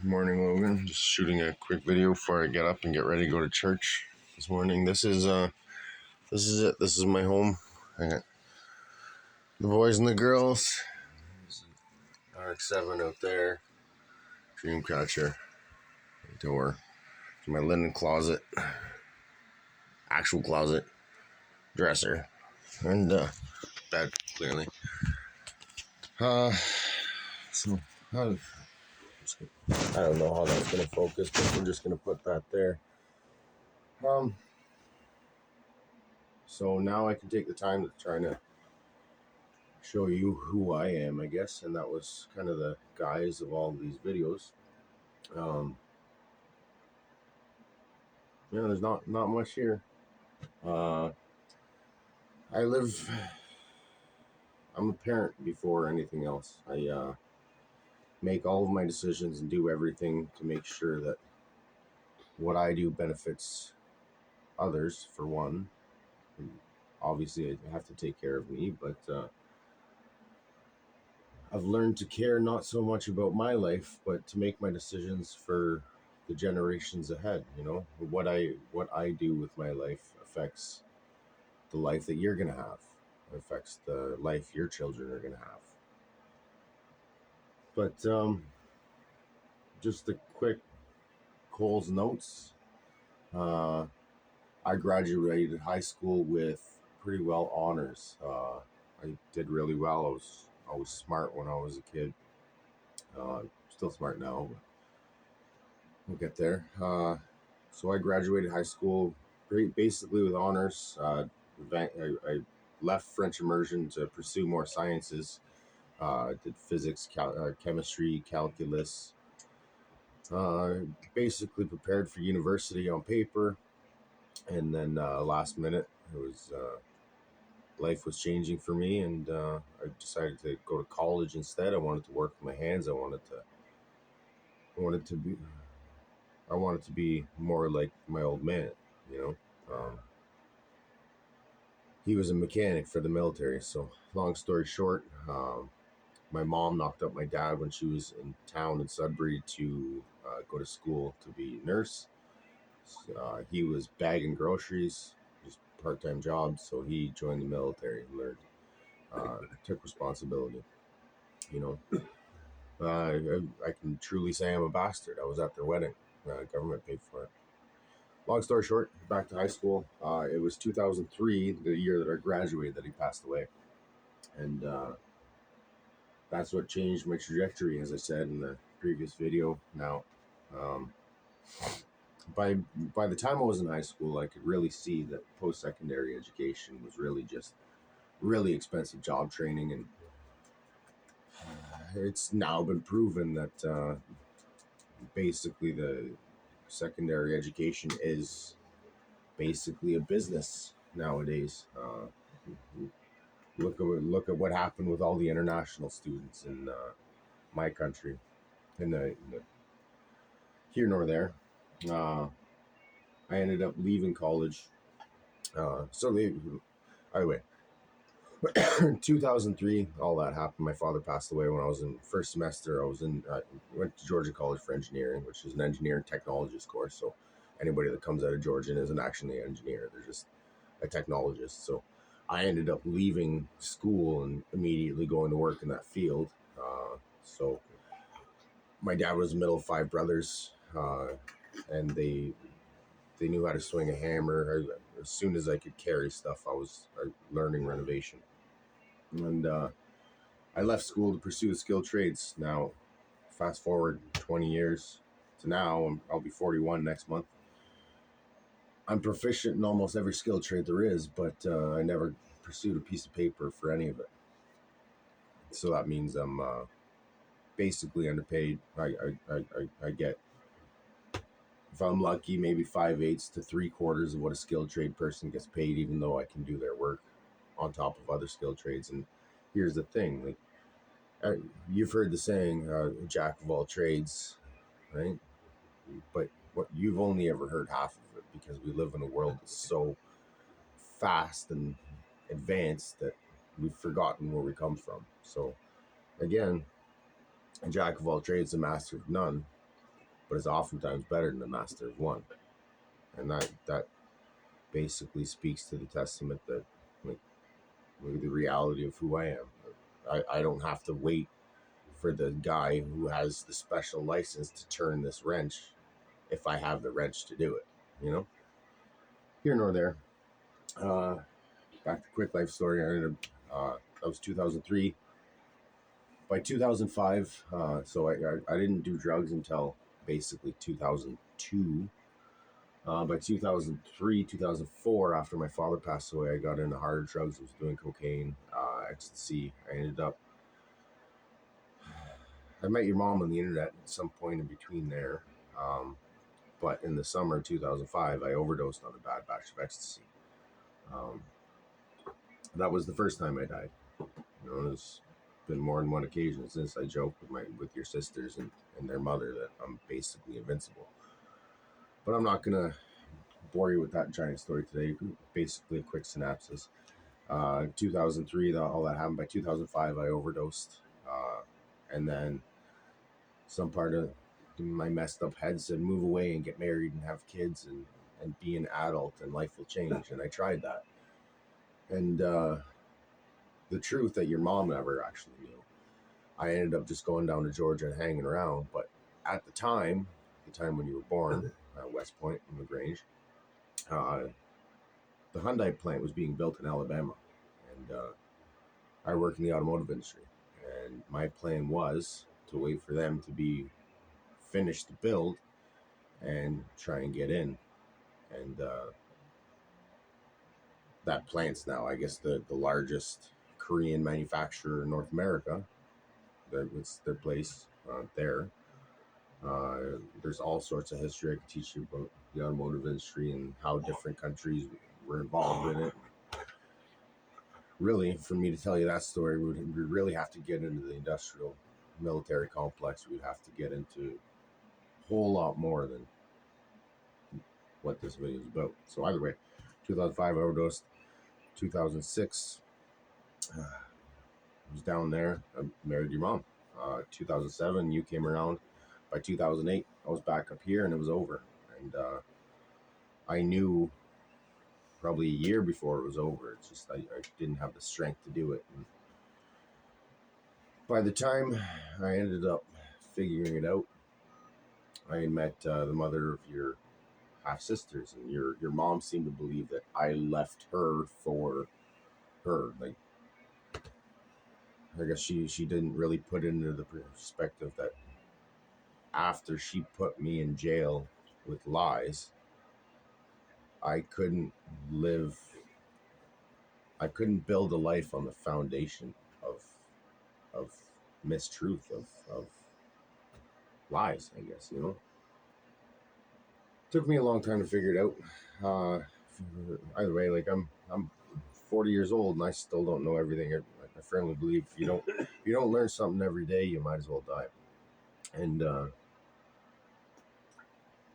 Morning, Logan. Just shooting a quick video before I get up and get ready to go to church this morning. This is it. This is my home. I got the boys and the girls. RX-7 out there. Dreamcatcher door. My linen closet. Actual closet. Dresser. And bed, clearly. So I don't know how that's gonna focus, but we're just gonna put that there. So now I can take the time to try to show you who I am, I guess, and that was kind of the guise of all these videos. There's not much here. I'm a parent before anything else. I make all of my decisions and do everything to make sure that what I do benefits others, for one. And obviously, I have to take care of me, but I've learned to care not so much about my life, but to make my decisions for the generations ahead. What I do with my life affects the life that you're gonna have. It affects the life your children are gonna have. But just a quick Cole's notes. I graduated high school with pretty well honors. I did really well. I was always smart when I was a kid. Still smart now, but we'll get there. So I graduated high school basically with honors. I left French immersion to pursue more sciences. Did physics, chemistry, calculus. Basically prepared for university on paper, and then last minute, it was life was changing for me, and I decided to go to college instead. I wanted to work with my hands. I wanted to be more like my old man. He was a mechanic for the military. So long story short, my mom knocked up my dad when she was in town in Sudbury to go to school to be a nurse. He was bagging groceries, just part-time job. So he joined the military and learned, took responsibility. I can truly say I'm a bastard. I was at their wedding. Government paid for it. Long story short, back to high school. It was 2003, the year that I graduated, that he passed away. And that's what changed my trajectory, as I said in the previous video. Now, by the time I was in high school, I could really see that post-secondary education was really just really expensive job training, and it's now been proven that basically the secondary education is basically a business nowadays. Look at what happened with all the international students in my country, in the here nor there. I ended up leaving college. Anyway, 2003, all that happened. My father passed away when I was in first semester. I went to Georgia College for Engineering, which is an engineering technologist course. So anybody that comes out of Georgia isn't actually an engineer; they're just a technologist. So I ended up leaving school and immediately going to work in that field. So my dad was the middle of five brothers, and they knew how to swing a hammer. As soon as I could carry stuff, I was learning renovation. And I left school to pursue the skilled trades. Now, fast forward 20 years to now, I'll be 41 next month. I'm proficient in almost every skilled trade there is, but I never pursued a piece of paper for any of it. So that means I'm basically underpaid. I get, if I'm lucky, maybe 5/8 to 3/4 of what a skilled trade person gets paid, even though I can do their work on top of other skilled trades. And here's the thing, you've heard the saying, jack of all trades, right? But what you've only ever heard half of it, because we live in a world that's so fast and advanced that we've forgotten where we come from. So again, a jack of all trades, a master of none. but it's oftentimes better than the master of one. And that basically speaks to the testament that, like, look at the reality of who I am. I don't have to wait for the guy who has the special license to turn this wrench if I have the wrench to do it, you know? Here nor there. Back to quick life story. That was 2003. By 2005, so I didn't do drugs until basically 2002. By 2003, 2004, after my father passed away, I got into harder drugs. I was doing cocaine, ecstasy. I met your mom on the internet at some point in between there. But in the summer of 2005, I overdosed on a bad batch of ecstasy. Um, that was the first time I died. You know, there's been more than one occasion since. I joke with your sisters and their mother that I'm basically invincible. But I'm not gonna bore you with that giant story today. Basically, a quick synopsis. 2003, all that happened. By 2005, I overdosed, and then some part of my messed up head said, "Move away and get married and have kids and be an adult, and life will change." And I tried that, and the truth that your mom never actually knew, I ended up just going down to Georgia and hanging around. But at the time when you were born, West Point in LaGrange, the Hyundai plant was being built in Alabama, and I work in the automotive industry. And my plan was to wait for them to be finished the build and try and get in. And that plant's now, I guess, the largest Korean manufacturer in North America. It's their place there. There's all sorts of history I could teach you about the automotive industry and how different countries were involved in it. Really, for me to tell you that story, we'd really have to get into the industrial military complex. We'd have to get into a whole lot more than what this video is about. So either way, 2005 overdosed. 2006, I was down there. I married your mom. 2007, you came around. By 2008, I was back up here and it was over. And I knew probably a year before it was over. It's just I didn't have the strength to do it. And by the time I ended up figuring it out, I met the mother of your half sisters, and your mom seemed to believe that I left her for her. Like, I guess she didn't really put into the perspective that after she put me in jail with lies, I couldn't build a life on the foundation of mistruth, of lies, I guess, you know. Took me a long time to figure it out. Either way, like I'm 40 years old and I still don't know everything. I firmly believe if you don't learn something every day, you might as well die. And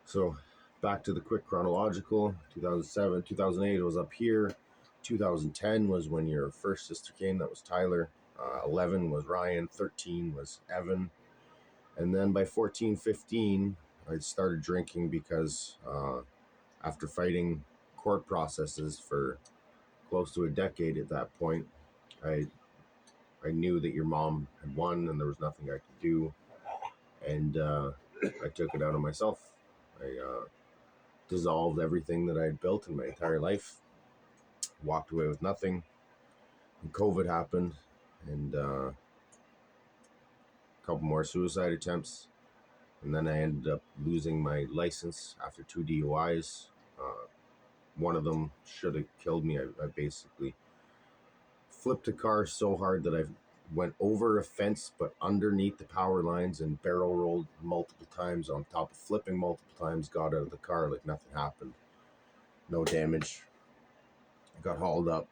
so back to the quick chronological. 2007, 2008, it was up here. 2010 was when your first sister came. That was Tyler. 11 was Ryan. 13 was Evan. And then by 14, 15, I started drinking because after fighting court processes for close to a decade at that point, I knew that your mom had won and there was nothing I could do. And I took it out on myself. I dissolved everything that I had built in my entire life, walked away with nothing. And COVID happened, and a couple more suicide attempts. And then I ended up losing my license after 2 DUIs. One of them should have killed me. I basically flipped a car so hard that I went over a fence but underneath the power lines and barrel rolled multiple times on top of flipping multiple times, got out of the car like nothing happened. No damage. I got hauled up,